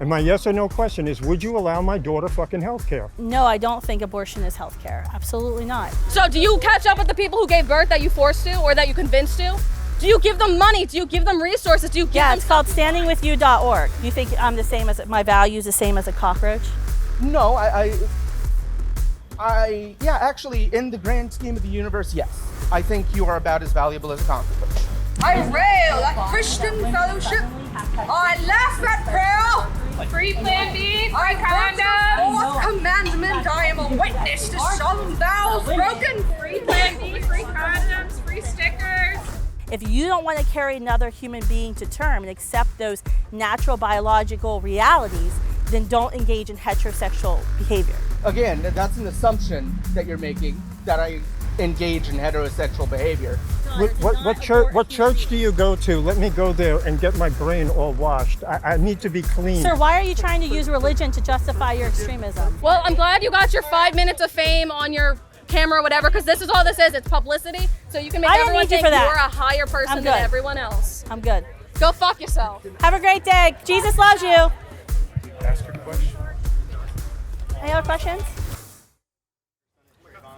And my yes or no question is, would you allow my daughter fucking health care? No, I don't think abortion is health care. Absolutely not. So do you catch up with the people who gave birth that you forced to or that you convinced to? Do you give them money? Do you give them resources? Do you give them it's called standingwithyou.org. You think I'm the same as, my values the same as a cockroach? No, yeah, actually, in the grand scheme of the universe, yes. I think you are about as valuable as a cockroach. I rail at Christian fellowship. I laugh at prayer. Free Plan B, I condom. Fourth commandment, I am a witness to some vows broken. free Plan B, free condoms, free stickers. If you don't want to carry another human being to term and accept those natural biological realities, then don't engage in heterosexual behavior. Again, that's an assumption that you're making, that I engage in heterosexual behavior. What church do you go to? Let me go there and get my brain all washed. I need to be clean. Sir, why are you trying to use religion to justify your extremism? Well, I'm glad you got your 5 minutes of fame on your camera or whatever, because this is all this is. It's publicity, so you can make everyone think you're a higher person than everyone else. I'm good. Go fuck yourself. Have a great day. Jesus loves you. Ask your question. Any other questions?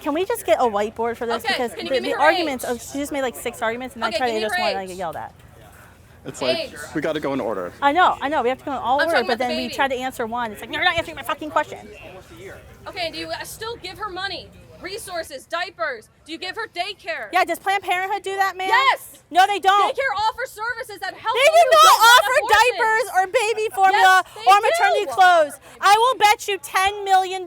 Can we just get a whiteboard for this? Okay, Because can you give me the her arguments, age? she just made like 6 arguments, and Okay, I try to give me just her one and I age. get yelled at. It's like, we got to go in order. I know, we have to go in all I'm order, talking but about the then we baby. try to answer one. It's like, no, you're not answering my fucking question. Okay, do you still give her money, resources, diapers? Do you give her daycare? Yeah, does Planned Parenthood do that, man? Yes. No, they don't. Daycare offers services that help They women do who not don't want offer abortions. diapers or baby formula Yes, they or maternity do. clothes. I will bet you $10 million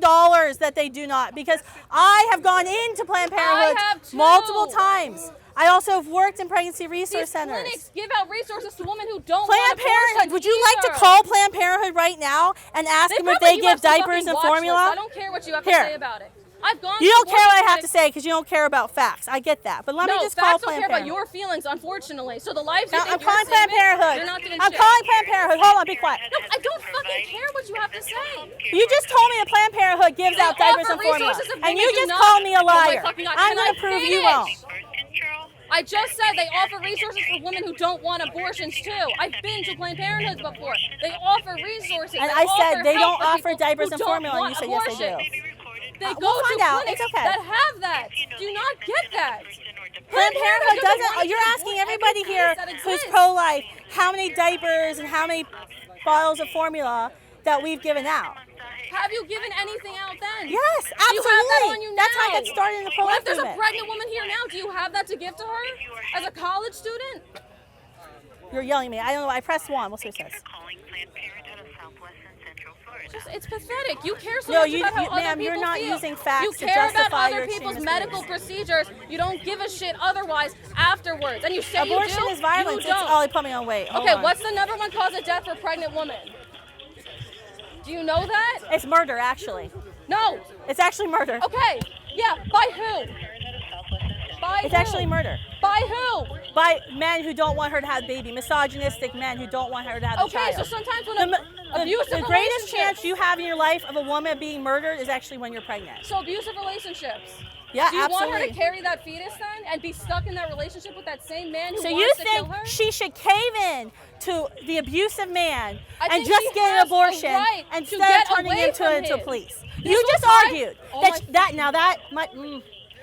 that they do not, because I have gone into Planned Parenthood have too. multiple times. I also have worked in pregnancy resource These centers. clinics give out resources to women who don't Planned want Parenthood, abortions would you like to either. call Planned Parenthood right now and ask them if they probably give have some diapers fucking and watch formula? list. I don't care what you have to Here. say about it. I've gone You to don't care what I abortion have to clinics. say because you don't care about facts. I get that. But let me No, just call facts don't Planned care about Parenthood. your feelings, unfortunately. So the lives you No, think I'm you're calling Planned saving, Parenthood. you're not doing I'm shit. calling Planned Parenthood. Hold on, be quiet. No, I don't fucking care what you have to say. You just told me that Planned Parenthood gives They out diapers offer and formula. resources if And women you do just not. called me a Oh my liar. fucking God, I'm can going I to prove you finish? wrong. I just said they offer resources for women who don't want abortions too. I've been to Planned Parenthood before. They offer resources. And They I said offer they help don't for offer people diapers who and don't formula, and want you said yes, they do. abortions. They go We'll find to out. clinics It's okay. that have that. Do you not get that? Planned Parenthood doesn't doesn't. want You're to asking abort everybody every here place that who's exists. pro-life how many diapers and how many bottles of formula that we've given out. Have you given anything out then? Yes, Do you have that absolutely. on you That's now? how I got started in the What pro-life if there's a movement. pregnant woman here now? Do you have that to give to her as a college student? You're yelling at me. I don't know. I pressed 1. We'll see what it says. It's pathetic. You care so No, much you- about how you- other ma'am, people you're not feel. using facts You to care about justify other your people's extremist medical views. procedures. You don't give a shit otherwise afterwards. And you say Abortion you do, is violence. you don't. Oh, he put me on weight. Hold Okay, on. what's the #1 cause of death for pregnant women? Do you know that? It's murder, actually. No. It's actually murder. Okay. Yeah. By who? By It's who? actually murder. By who? By men who don't want her to have a baby. Misogynistic men who don't want her to have a Okay, child. so sometimes when the abusive greatest chance relationships- you have in your life of a woman being murdered is actually when you're pregnant. So abusive relationships. Yeah, Do you want her absolutely. to carry that fetus then and be stuck in that relationship with that same man who So wants you to kill think her? she should cave in to the abusive man I and think just she get an has a abortion right to instead get of turning away into from into his. police? This You was just why- argued Oh that my-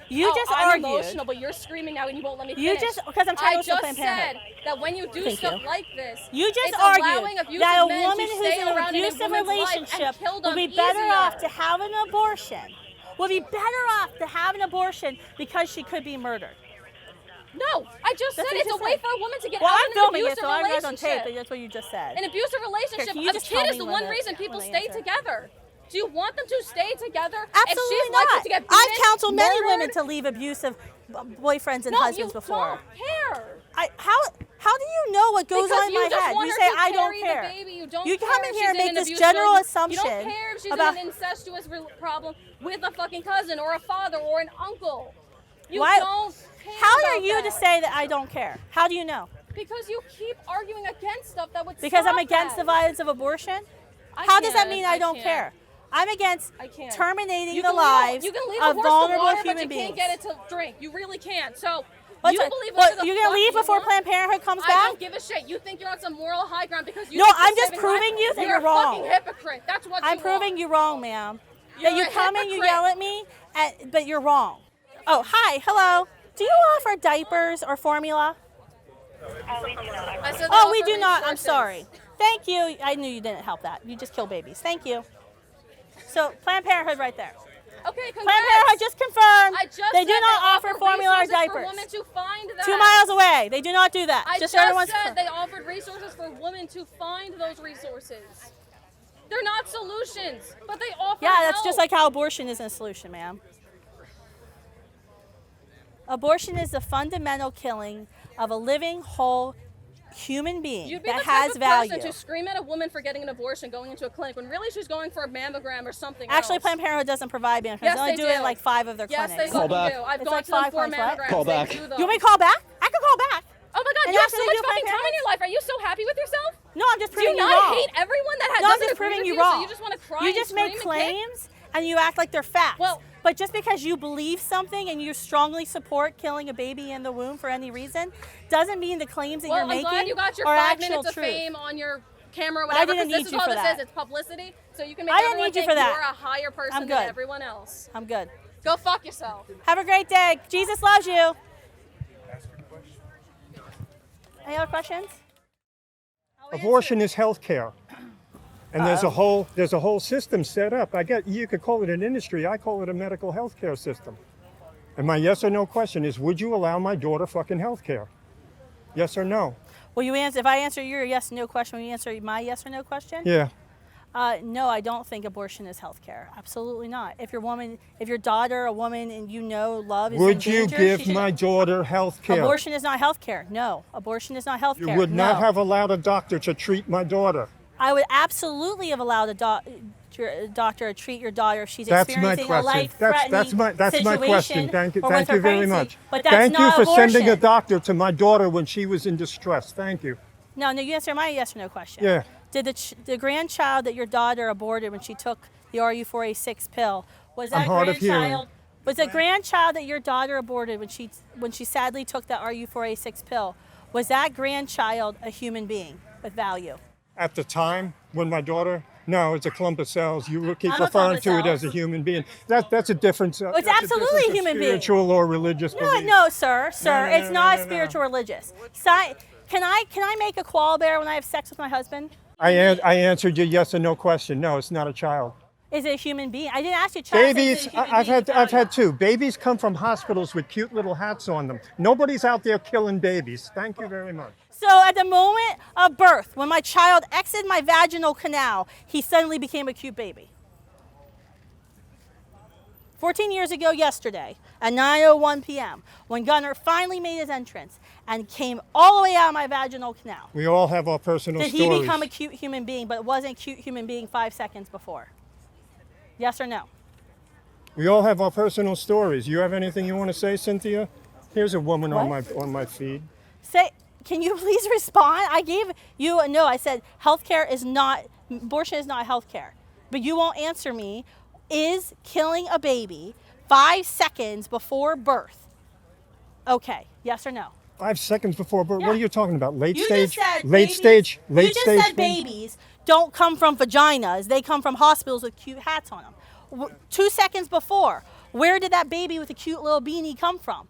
you Oh, just I'm argued. emotional, but you're screaming now and you won't let me You finish. just- because I'm trying to listen to I Planned just Parenthood. said that when you do Thank stuff you. like this, You just it's allowing argued abusive that a men woman to who's stay in an around abusive a woman's life and relationship kill would them be better easier. off to have an abortion. Would be better off to have an abortion because she could be murdered. No, I just That's said what it's you a way said. for a woman to get Well, out I'm of an filming it, abusive so I read on tape. relationship. But that's what you just said. An abusive relationship, Can you a just kid tell is me the when one the- reason people when the stay answer? together. Do you want them to stay together? Absolutely if she's not. likely to get I've beaten, counseled many murdered? women to leave abusive boyfriends and No, husbands you before. don't care. How do you know what goes Because on in you my just head? want You her say to I don't carry the care. baby. You don't You care come if in she's here and in make an this abusive general relationship. assumption You don't care if she's about in an incestuous problem with a fucking cousin or a father or an uncle. You Why- don't care How about are you that. to say that I don't care? How do you know? Because you keep arguing against stuff that would Because I'm stop against that. the violence of abortion? I How does that can't. mean I don't can't. care? I'm against I can't. terminating You the can lead lives you can lead of a horse vulnerable to water, human but you beings. can't get it to drink. You really can't. So You believe whatever the you're gonna fuck leave you before want? Planned Parenthood comes I back? don't give a shit. You think you're on some moral high ground because you No, think you're I'm just saving proving lives? you that You're you're a wrong. fucking hypocrite. That's what I'm you proving are. you wrong, ma'am. You're That you a come and you hypocrite. yell at me, but you're wrong. Oh, hi, hello. Do you offer diapers or formula? I said they Oh, we offer do not. I'm resources. sorry. Thank you. I knew you didn't help that. You just kill babies. Thank you. So Planned Parenthood right there. Okay, congrats. Planned Parenthood just confirmed. I just they do said not they offer formula or resources diapers. for women to find that. 2 miles away. They do not do that. I just just everyone's said they offered resources for women to find those resources. They're not solutions, but they offer Yeah, that's help. just like how abortion isn't a solution, ma'am. Abortion is the fundamental killing of a living, whole human being You'd be that the type has of value. person to scream at a woman for getting an abortion going into a clinic when really she's going for a mammogram or something Actually, else. Planned Parenthood doesn't provide mammograms. Yes, they only they do it do. in like 5 of their Yes, clinics. they Call fucking back. do. I've It's gone like to them 5 for points, what? mammograms. Call They back. do them. You want me to call back? I can call back. Oh my God, And you have after so they much do Planned fucking time in Parenthood? your life. Are you so happy with yourself? No, I'm just Do you proving you not wrong. hate everyone that No, I'm doesn't just agree proving with you you? wrong. So you just want to cry You and just make scream and kick? claims and you act like they're facts. Well- but just because you believe something and you strongly support killing a baby in the womb for any reason doesn't mean the claims that Well, you're I'm making glad you got your are 5 actual minutes of truth. fame on your camera or I whatever, didn't because need this is you all for this that. is. It's publicity, so you can make I didn't everyone need you think for that. you're a higher person I'm than good. everyone else. I'm good. Go fuck yourself. Have a great day. Jesus loves you. Any other questions? Abortion is health care. And there's a whole system set up. You could call it an industry. I call it a medical health care system. And my yes or no question is, would you allow my daughter fucking health care? Yes or no? Will you answer? If I answer your yes or no question, will you answer my yes or no question? Yeah. No, I don't think abortion is health care. Absolutely not. If your daughter, a woman, and you know love is in Would you danger, give she should- my daughter health care? Abortion is not health care. No, abortion is not health You care. would not No. have allowed a doctor to treat my daughter. I would absolutely have allowed a doctor to treat your daughter if she's That's my experiencing a question. life-threatening That's my question. situation Thank you. or with Thank her you very pregnancy. much. But that's Thank you not for abortion. sending a doctor to my daughter when she was in distress. Thank you. No, you answer my yes or no question. Yeah. Did the grandchild that your daughter aborted when she took the RU486 pill, was that I'm hard of hearing. grandchild? Was the grandchild that your daughter aborted when she sadly took the RU486 pill? Was that grandchild a human being with value? At the time when my daughter, no, it's a clump of cells. You keep I'm a referring clump of to it as a cells. human being. That's a difference. It's absolutely a human being. Spiritual or religious No, belief. no, sir, no, it's no, not no, no. spiritual religious. Can I make a koala bear when I have sex with my husband? I answered your yes or no question. No, it's not a child. Is it a human being? I didn't ask you. Child, is Babies, it a human I've being had with I've value? had two. Babies come from hospitals with cute little hats on them. Nobody's out there killing babies. Thank you very much. So at the moment of birth, when my child exited my vaginal canal, he suddenly became a cute baby. 14 years ago yesterday at 9:01 p.m., when Gunnar finally made his entrance and came all the way out of my vaginal canal, We all have our personal did stories. he become a cute human being, but wasn't a cute human being 5 seconds before? Yes or no? We all have our personal stories. You have anything you want to say, Cynthia? Here's a woman on What? my feed. Can you please respond? I gave you a no. I said healthcare is not, abortion is not healthcare. But you won't answer me. Is killing a baby 5 seconds before birth okay? Yes or no? 5 seconds before birth. Yeah. What are you talking about? Late You stage? just said Late babies, stage? You Late just stage? said babies don't come from vaginas. They come from hospitals with cute hats on them. 2 seconds before, where did that baby with a cute little beanie come from?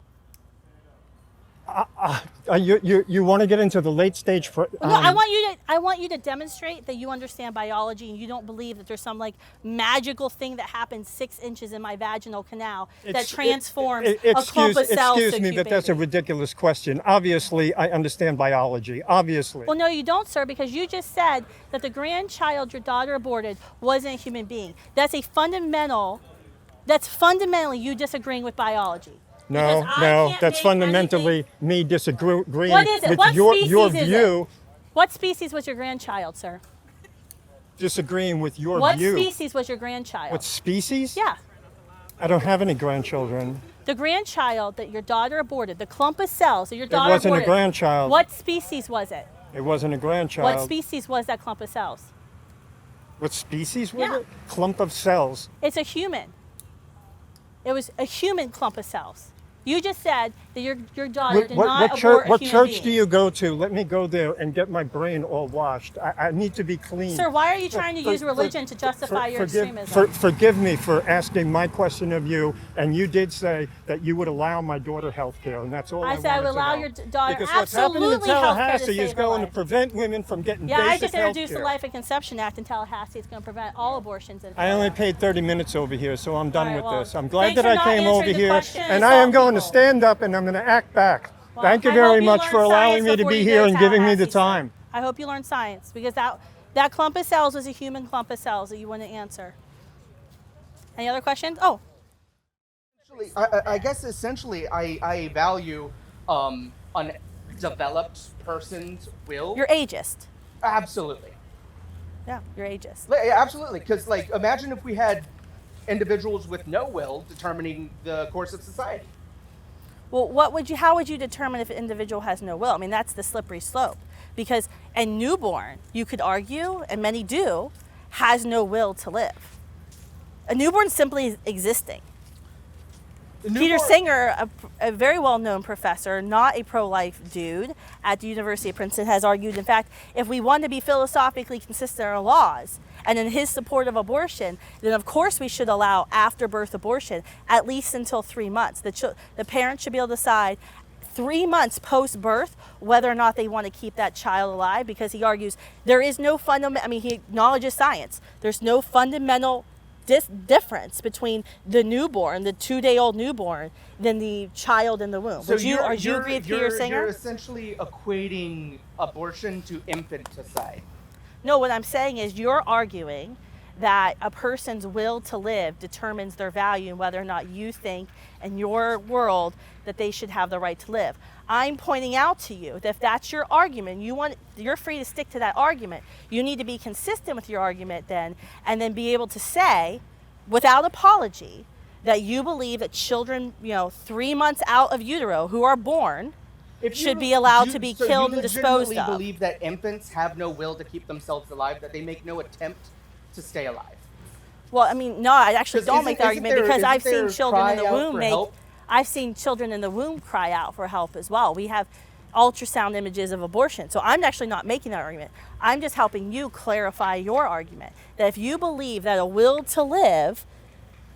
You want to get into the late stage? No, I want you to demonstrate that you understand biology and you don't believe that there's some like magical thing that happens 6 inches in my vaginal canal that transforms a clump of cells to a Excuse me, cute but that's a baby. ridiculous question. Obviously, I understand biology. Obviously. Well, no, you don't, sir, because you just said that the grandchild your daughter aborted wasn't a human being. That's fundamentally you disagreeing with biology. No, Because I no, can't that's make fundamentally me disagreeing What is it? with What your species is view. What species was your grandchild, sir? Disagreeing with your What view. species was your grandchild? What species? Yeah. I don't have any grandchildren. The grandchild that your daughter aborted, the clump of cells that your daughter wasn't a aborted. grandchild. What species was it? It wasn't a grandchild. What species was that clump of cells? What species was Yeah. it? Clump of cells. It's a human. It was a human clump of cells. You just said that your daughter did not What abort what a human church being. do you go to? Let me go there and get my brain all washed. I need to be clean. Sir, why are you trying to use religion to justify your extremism? Forgive me for asking my question of you, and you did say that you would allow my daughter health care, and that's all I said I would wanted to allow know. your daughter Because what's happening in absolutely health care to Tallahassee is save her going to life. prevent women from getting Yeah, I basic just health introduced the care. Life and Conception Act in Tallahassee. It's going to prevent all abortions. I only paid 30 minutes over here, so I'm done All right, with well, this. I'm glad thanks that for I not came over answering the here, question and and I am assault going to people. stand up and I'm going to act back. Well, Thank you I very hope much learn for allowing science me to before be you go here to and giving me the Tallahassee, sir. time. I hope you learn science because that clump of cells is a human clump of cells that you want to answer. Any other questions? Oh, I guess essentially I value undeveloped person's will. you're ageist. Absolutely. Yeah, you're ageist. Yeah, absolutely. Because like, imagine if we had individuals with no will determining the course of society. Well, how would you determine if an individual has no will? I mean, that's the slippery slope. Because a newborn, you could argue, and many do, has no will to live. A newborn simply is existing. Peter Singer, a very well-known professor, not a pro-life dude at the University of Princeton, has argued, in fact, if we want to be philosophically consistent in our laws, and in his support of abortion, then of course we should allow after-birth abortion, at least until 3 months. The parents should be able to decide 3 months post-birth whether or not they want to keep that child alive, because he argues there is no fundamental, I mean, he acknowledges science. There's no fundamental difference between the newborn, the 2-day-old newborn, than the child in the womb. So Do you agree with Peter Singer? You're essentially equating abortion to infanticide. No, what I'm saying is you're arguing that a person's will to live determines their value and whether or not you think in your world that they should have the right to live. I'm pointing out to you that if that's your argument, you're free to stick to that argument. You need to be consistent with your argument then, and then be able to say, without apology, that you believe that children, 3 months out of utero who are born should be allowed to be killed and disposed You of. believe that infants have no will to keep themselves alive, that they make no attempt to stay alive? Well, I mean, no, I actually don't make the argument because I've seen there children in the cry out womb for make. help? I've seen children in the womb cry out for help as well. We have ultrasound images of abortion. So I'm actually not making that argument. I'm just helping you clarify your argument. That if you believe that a will to live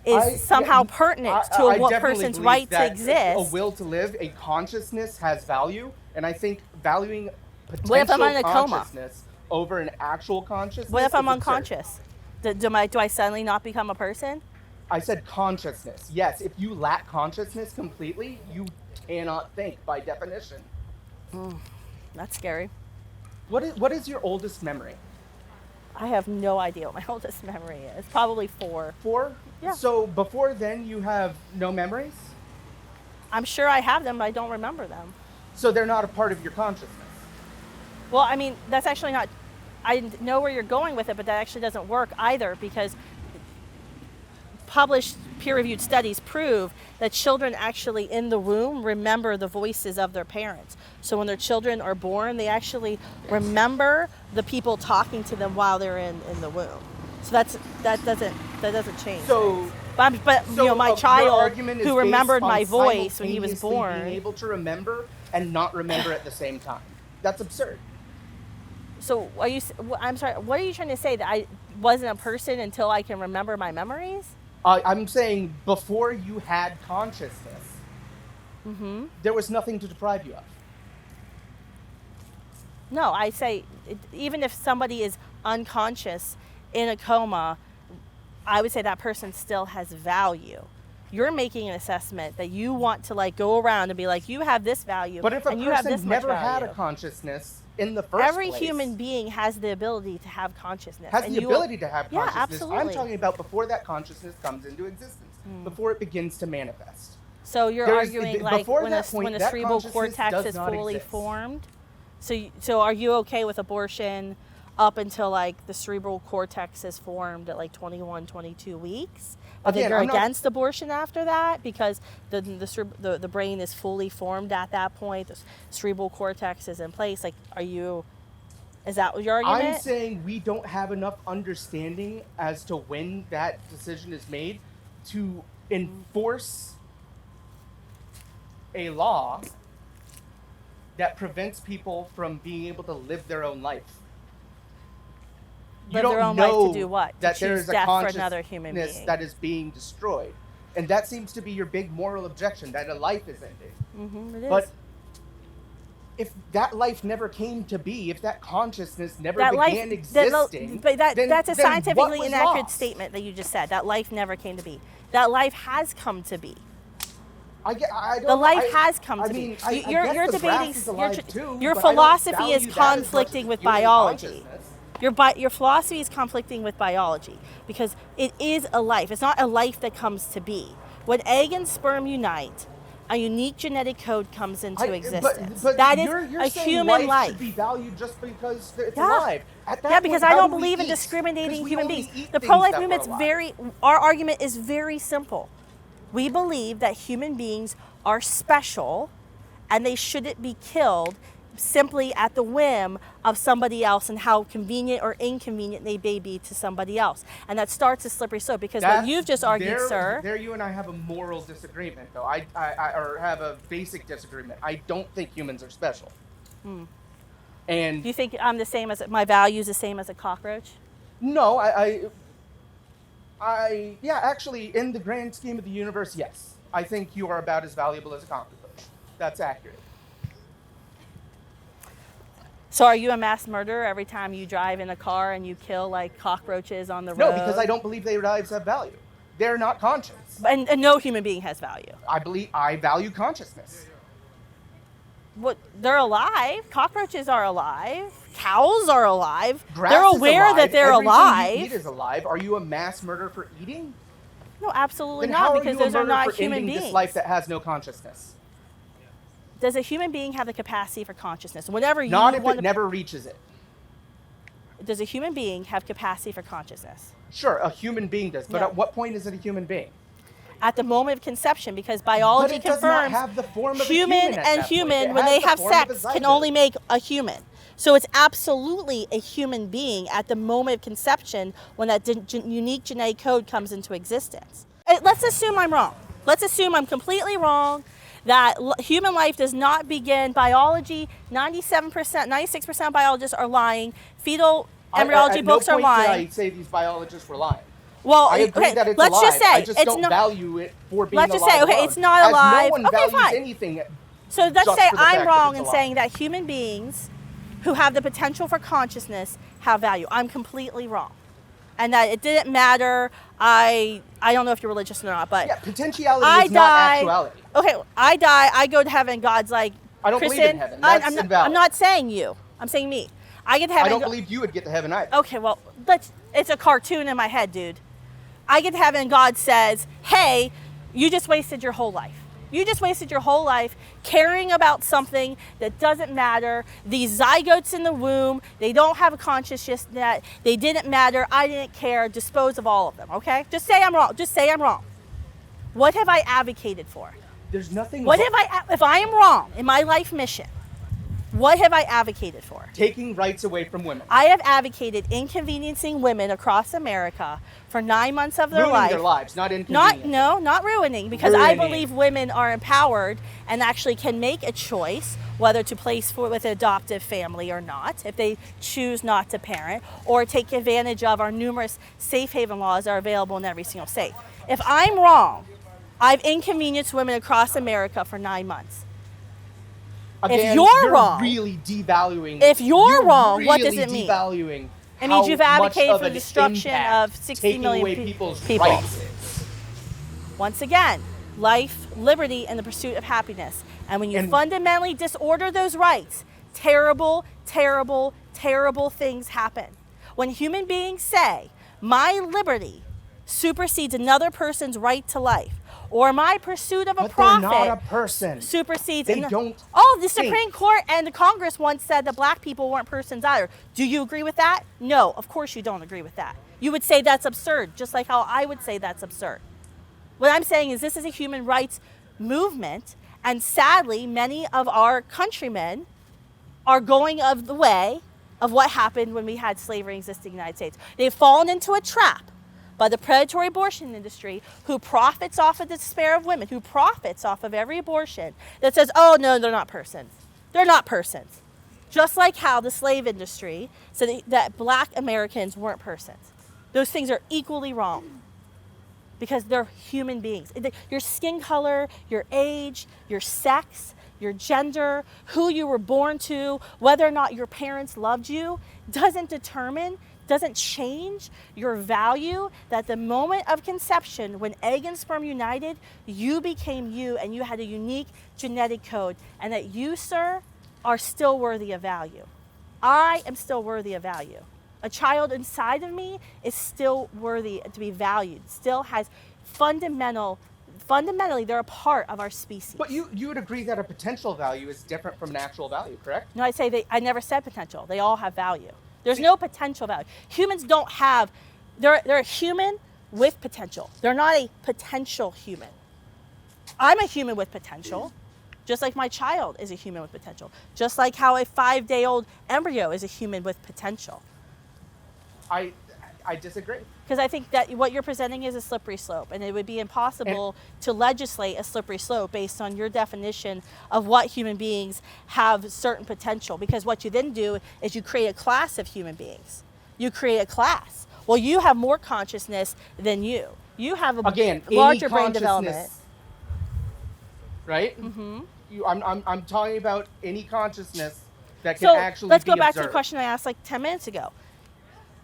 is somehow pertinent to I a definitely person's believe right to that exist. A will to live, a consciousness has value, and I think valuing potential What if I'm in a coma? consciousness over an actual consciousness. What if I'm is absurd. unconscious? Do I suddenly not become a person? I said consciousness. Yes, if you lack consciousness completely, you cannot think by definition. That's scary. What is your oldest memory? I have no idea what my oldest memory is. Probably 4. 4? Yeah. So before then you have no memories? I'm sure I have them, but I don't remember them. So they're not a part of your consciousness? Well, I mean, that's actually not, I know where you're going with it, but that actually doesn't work either, because published peer-reviewed studies prove that children actually in the womb remember the voices of their parents. So when their children are born, they actually remember the people talking to them while they're in the womb. So that doesn't change. So, my your child argument is who based remembered on my voice when he was simultaneously born. being able to remember and not remember at the same time. That's absurd. So I'm sorry, what are you trying to say? That I wasn't a person until I can remember my memories? I'm saying before you had consciousness, there was nothing to deprive you of. No, I say even if somebody is unconscious in a coma, I would say that person still has value. You're making an assessment that you want to go around and be like, you have this value, But if a and you have this person much never had a value. consciousness in the first Every place, human being has the ability to have consciousness. has and the you ability to have Yeah, consciousness. absolutely. I'm talking about before that consciousness comes into existence, before it begins to manifest. So you're There is- arguing before when that point, when a that cerebral consciousness cortex does is not fully exist. formed. So are you okay with abortion up until the cerebral cortex is formed at 21, 22 weeks? But then Again, you're I'm not- against abortion after that because the brain is fully formed at that point. The cerebral cortex is in place. Is that what your argument? I'm saying we don't have enough understanding as to when that decision is made to enforce a law that prevents people from being able to live their own life. You Live don't their own know life to do what? To that choose there is a death for consciousness another human being. that is being destroyed. And that seems to be your big moral objection, that a life is ending. Mm-hmm, it is. But if that life never came to be, if that consciousness never that began existing, that's a then what scientifically was inaccurate lost? statement that you just said. That life never came to be. That life has come to be. I don't The know. life has come to mean, be. I You're guess the debating. grass is alive too, Your but I don't philosophy value is that as much as conflicting with human biology. consciousness. Your philosophy is conflicting with biology because it is a life. It's not a life that comes to be. When egg and sperm unite, a unique genetic code comes into existence. But that is you're a saying human life. should be valued just because it's Yeah. alive. At that Yeah, because point, I how don't do we believe in eat? discriminating 'Cause we human only beings. eat The things pro-life that were movement's alive. our argument is very simple. We believe that human beings are special and they shouldn't be killed simply at the whim of somebody else and how convenient or inconvenient they may be to somebody else. And that starts a slippery slope because what you've just argued, sir. There you and I have a moral disagreement, though. I or have a basic disagreement. I don't think humans are special. And Do you think I'm the same as my values the same as a cockroach? no, yeah, actually, in the grand scheme of the universe, yes. I think you are about as valuable as a cockroach. That's accurate. So are you a mass murderer every time you drive in a car and you kill like cockroaches on the road? No, because I don't believe their lives have value. They're not conscious. And no human being has value. I value consciousness. What? They're alive. Cockroaches are alive. Cows are alive. Grass They're is aware alive. that they're Everything alive. you eat is alive. Are you a mass murderer for eating? No, absolutely Then not, how because are you those a are murderer not for human ending beings. this life that has no consciousness? Does a human being have the capacity for consciousness? Whatever you Not if want it never reaches it. Does a human being have capacity for consciousness? Sure, a human being does, but Yeah. at what point is it a human being? At the moment of conception, because biology But it does not confirms have the form of a human human at and that point. human, It when has they the have form of a sex, can zygote. only make a human. So it's absolutely a human being at the moment of conception when that unique genetic code comes into existence. Let's assume I'm wrong. Let's assume I'm completely wrong, that human life does not begin. Biology, 97%, 96% of biologists are lying. Fetal embryology books are lying. At no point did I say these biologists were lying. Well, I agree okay, that it's let's alive. just say I just it's don't not. value it for being Let's alive just say, okay, alone. it's not As alive. no one Okay, values fine. anything. So let's just say for the fact I'm that wrong it's in alive. saying that human beings who have the potential for consciousness have value. I'm completely wrong. And that it didn't matter. I don't know if you're religious or not, but Yeah, potentiality I is not die. actuality. Okay, I die. I go to heaven. God's like, I don't Kristan, believe in heaven. That's I'm invalid. not saying you. I'm saying me. I get to heaven. I don't believe you would get to heaven either. Okay, well, it's a cartoon in my head, dude. I get to heaven and God says, hey, you just wasted your whole life. You just wasted your whole life caring about something that doesn't matter. These zygotes in the womb, they don't have a consciousness yet. They didn't matter. I didn't care. Dispose of all of them, okay? Just say I'm wrong. Just say I'm wrong. What have I advocated for? There's nothing. If I am wrong in my life mission, what have I advocated for? Taking rights away from women. I have advocated inconveniencing women across America for 9 months of their Ruining life. their lives, not inconveniencing. Not ruining, because I Ruining. believe women are empowered and actually can make a choice whether to place with an adoptive family or not, if they choose not to parent, or take advantage of our numerous safe haven laws that are available in every single state. If I'm wrong, I've inconvenienced women across America for 9 months. Again, if you're wrong, really devaluing. If you're wrong, what does it mean? Devaluing. It means you've how much advocated of for an the destruction impact of 60 taking million away people. people's rights is. Once again, life, liberty, and the pursuit of happiness. And when you fundamentally disorder those rights, terrible, terrible, terrible things happen. When human beings say, my liberty supersedes another person's right to life, or my pursuit of a profit They're not a person. supersedes. They don't Oh, the think. Supreme Court and the Congress once said that black people weren't persons either. Do you agree with that? No, of course you don't agree with that. You would say that's absurd, just like how I would say that's absurd. What I'm saying is this is a human rights movement, and sadly, many of our countrymen are going of the way of what happened when we had slavery existing in the United States. They've fallen into a trap by the predatory abortion industry, who profits off of the despair of women, who profits off of every abortion, that says, oh, no, they're not persons. They're not persons. Just like how the slave industry said that black Americans weren't persons. Those things are equally wrong because they're human beings. Your skin color, your age, your sex, your gender, who you were born to, whether or not your parents loved you, doesn't change your value. That the moment of conception, when egg and sperm united, you became you and you had a unique genetic code, and that you, sir, are still worthy of value. I am still worthy of value. A child inside of me is still worthy to be valued, still has fundamentally, they're a part of our species. But you would agree that a potential value is different from an actual value, correct? No, I never said potential. They all have value. There's no potential value. Humans don't have, they're a human with potential. They're not a potential human. I'm a human with potential, just like my child is a human with potential, just like how a 5-day-old embryo is a human with potential. I disagree. Because I think that what you're presenting is a slippery slope, and it would be impossible to legislate a slippery slope based on your definition of what human beings have certain potential. Because what you then do is you create a class of human beings. You create a class. Well, you have more consciousness than you. You have a larger brain development. Right? Mm-hmm. I'm talking about any consciousness that can actually be let's go back observed. to the question I asked like 10 minutes ago.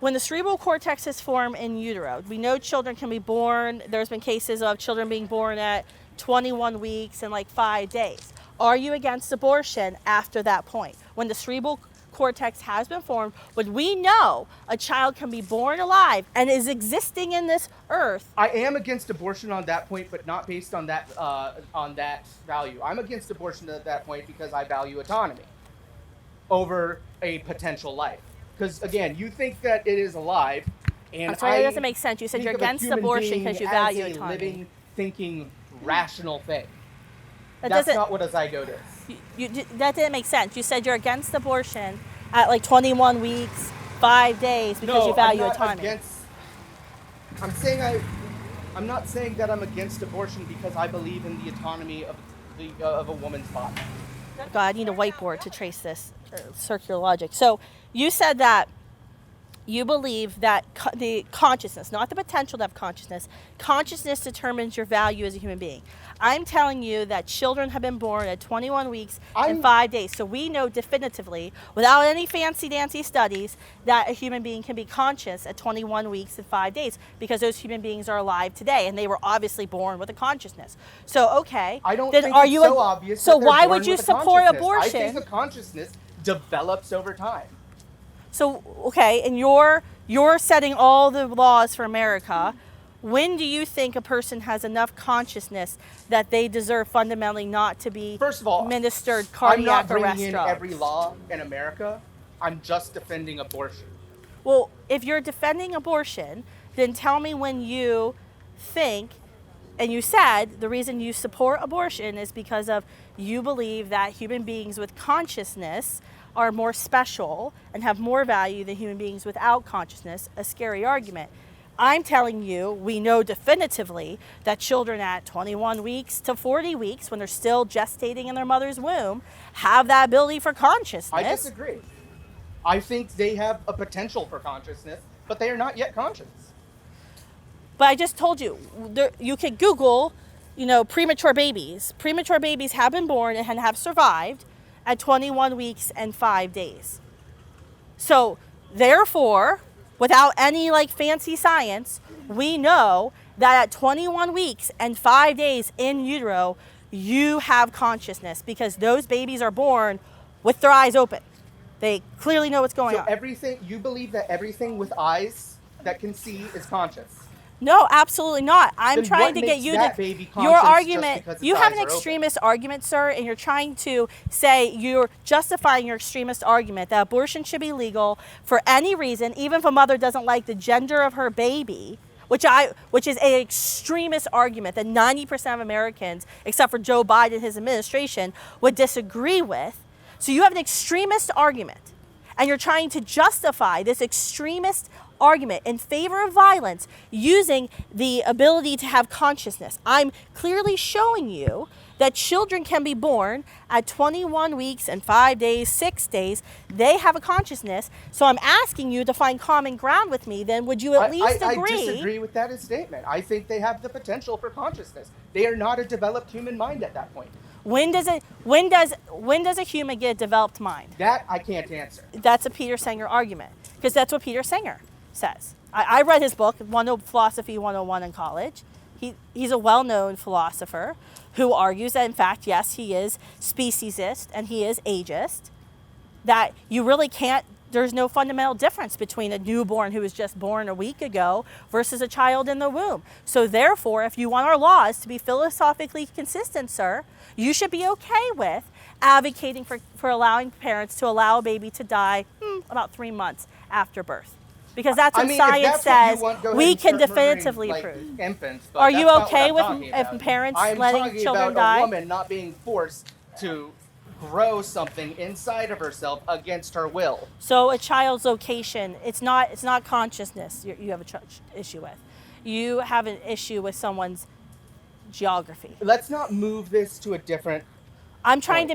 When the cerebral cortex is formed in utero, we know children can be born. There's been cases of children being born at 21 weeks and like 5 days. Are you against abortion after that point? When the cerebral cortex has been formed, when we know a child can be born alive and is existing in this earth. I am against abortion on that point, but not based on that value. I'm against abortion at that point because I value autonomy over a potential life. Because again, you think that it is alive, and I'm sorry, that doesn't make sense. You said you're against abortion because you value autonomy. Living, thinking, rational thing. That's not what a zygote is. That didn't make sense. You said you're against abortion at like 21 weeks, 5 days because you value autonomy. I'm not saying that I'm against abortion because I believe in the autonomy of a woman's body. God, I need a whiteboard to trace this circular logic. So you said that you believe that the consciousness, not the potential to have consciousness determines your value as a human being. I'm telling you that children have been born at 21 weeks and 5 days. So we know definitively, without any fancy-dancy studies, that a human being can be conscious at 21 weeks and 5 days because those human beings are alive today and they were obviously born with a consciousness. So, okay. I don't then think are it's you so obvious. So that they're why born would you with a support consciousness. abortion? I think a consciousness develops over time. So, okay, and you're setting all the laws for America. When do you think a person has enough consciousness that they deserve fundamentally not to be administered cardiac arrest drugs? I'm not bringing in every law in America. I'm just defending abortion. Well, if you're defending abortion, then tell me when you think, and you said the reason you support abortion is because of you believe that human beings with consciousness are more special and have more value than human beings without consciousness, a scary argument. I'm telling you, we know definitively that children at 21 weeks to 40 weeks, when they're still gestating in their mother's womb, have that ability for consciousness. I disagree. I think they have a potential for consciousness, but they are not yet conscious. But I just told you, you could Google, premature babies. Premature babies have been born and have survived at 21 weeks and 5 days. So, therefore, without any fancy science, we know that at 21 weeks and 5 days in utero, you have consciousness because those babies are born with their eyes open. They clearly know what's going on. So you believe that everything with eyes that can see is conscious? No, absolutely not. I'm then trying to get you to your argument. You have an extremist argument, sir, and you're trying to say you're justifying your extremist argument that abortion should be legal for any reason, even if a mother doesn't like the gender of her baby, which is an extremist argument that 90% of Americans, except for Joe Biden and his administration, would disagree with. So you have an extremist argument, and you're trying to justify this extremist argument in favor of violence using the ability to have consciousness. I'm clearly showing you that children can be born at 21 weeks and 5 days, 6 days. They have a consciousness. So I'm asking you to find common ground with me. Then would you at least agree? I disagree with that statement. I think they have the potential for consciousness. They are not a developed human mind at that point. When does a human get a developed mind? That I can't answer. That's a Peter Singer argument, because that's what Peter Singer says. I read his book, Philosophy 101 in college. He's a well-known philosopher who argues that, in fact, yes, he is speciesist and he is ageist, that you really can't, there's no fundamental difference between a newborn who was just born a week ago versus a child in the womb. So therefore, if you want our laws to be philosophically consistent, sir, you should be okay with advocating for allowing parents to allow a baby to die about 3 months after birth. Because that's what science says we can definitively prove. Infants, are you okay with if parents letting children die? I'm talking about a woman not being forced to grow something inside of herself against her will. So a child's location, it's not consciousness you have an issue with. You have an issue with someone's geography. Let's not move this to a different I'm trying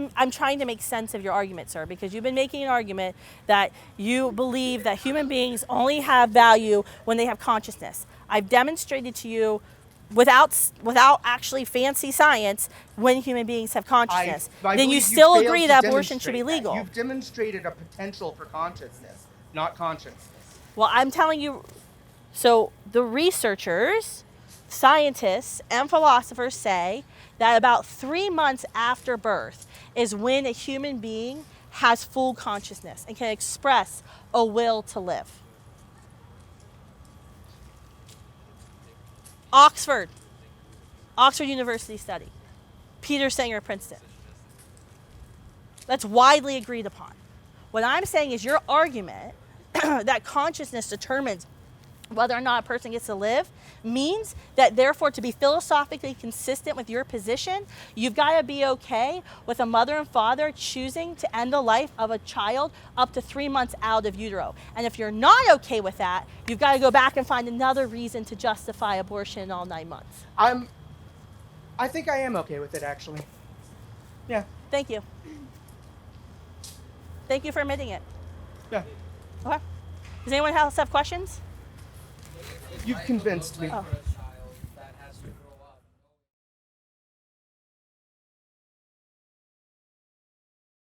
to make sense of your argument, sir, because you've been making an argument that you believe that human beings only have value when they have consciousness. I've demonstrated to you without actually fancy science when human beings have consciousness. Then you still agree that abortion should be legal. You've demonstrated a potential for consciousness, not consciousness. Well, I'm telling you, so the researchers, scientists, and philosophers say that about 3 months after birth is when a human being has full consciousness and can express a will to live. Oxford University study. Peter Singer, Princeton. That's widely agreed upon. What I'm saying is your argument that consciousness determines whether or not a person gets to live means that, therefore, to be philosophically consistent with your position, you've got to be okay with a mother and father choosing to end the life of a child up to 3 months out of utero. And if you're not okay with that, you've got to go back and find another reason to justify abortion in all 9 months. I think I am okay with it, actually. Yeah. Thank you. Thank you for admitting it. Yeah. Okay. Does anyone else have questions? You've convinced me. Oh.